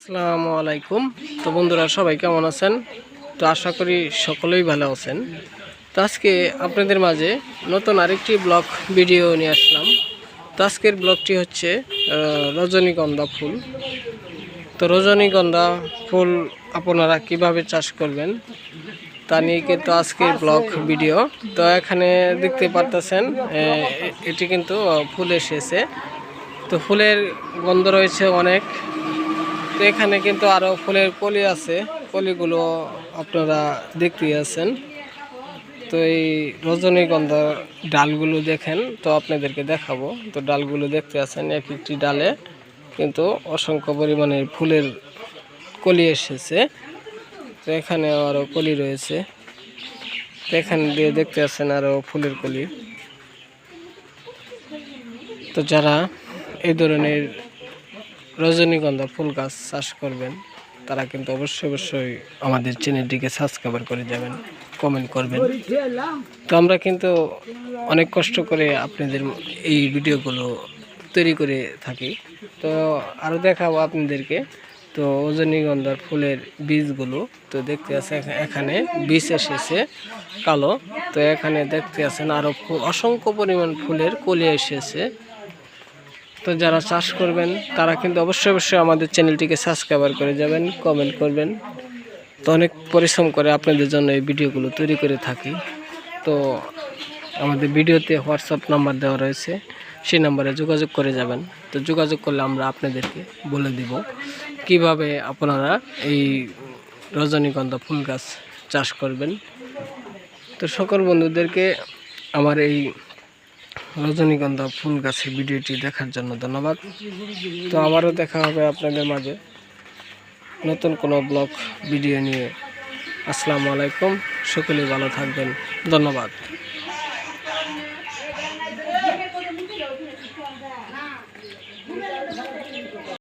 আসসালামু আলাইকুম। তো বন্ধুরা সবাই কেমন আছেন? তো আশা করি সকলেই ভালো আছেন। তো আজকে আপনাদের মাঝে নতুন আরেকটি ব্লগ ভিডিও নিয়ে আসলাম। তো আজকের ব্লগটি হচ্ছে রজনীগন্ধা ফুল। তো রজনীগন্ধা ফুল আপনারা কিভাবে চাষ করবেন তা নিয়ে কিন্তু আজকের ব্লগ ভিডিও। তো এখানে দেখতে পারতেছেন এটি কিন্তু ফুল এসেছে। তো ফুলের গন্ধ রয়েছে অনেক। তো এখানে কিন্তু আরো ফুলের কলি আছে, কলিগুলো আপনারা দেখতেই আছেন। তো এই রজনীগন্ধা ডালগুলো দেখেন, তো আপনাদেরকে দেখাবো। তো ডালগুলো দেখতে আছেন, এক একটি ডালে কিন্তু অসংখ্য পরিমাণে ফুলের কলি এসেছে। তো এখানে আরো কলি রয়েছে, তো এখানে দিয়ে দেখতে আছেন আরো ফুলের কলি। তো যারা এই ধরনের রজনীগন্ধা ফুল গাছ চাষ করবেন তারা কিন্তু অবশ্যই আমাদের চ্যানেলটিকে সাবস্ক্রাইব করে যাবেন, কমেন্ট করবেন। তো আমরা কিন্তু অনেক কষ্ট করে আপনাদের এই ভিডিওগুলো তৈরি করে থাকি। তো আরও দেখাবো আপনাদেরকে। তো রজনীগন্ধার ফুলের বীজগুলো তো দেখতে আছে, এখানে বীজ এসেছে কালো। তো এখানে দেখতে আছেন আরও অসংখ্য পরিমাণ ফুলের কলি এসেছে। তো যারা চাষ করবেন তারা কিন্তু অবশ্যই আমাদের চ্যানেলটিকে সাবস্ক্রাইব করে যাবেন, কমেন্ট করবেন। তো অনেক পরিশ্রম করে আপনাদের জন্য এই ভিডিওগুলো তৈরি করে থাকি। তো আমাদের ভিডিওতে হোয়াটসঅ্যাপ নাম্বার দেওয়া রয়েছে, সেই নাম্বারে যোগাযোগ করে যাবেন। তো যোগাযোগ করলে আমরা আপনাদেরকে বলে দিব কিভাবে আপনারা এই রজনীগন্ধা ফুল গাছ চাষ করবেন। তো সকল বন্ধুদেরকে আমার এই রজনীগন্ধা ফুল গাছের ভিডিওটি দেখার জন্য ধন্যবাদ। তো আবারও দেখা হবে আপনাদের মাঝে নতুন কোনো ব্লগ ভিডিও নিয়ে। আসসালামু আলাইকুম, সকলেই ভালো থাকবেন, ধন্যবাদ।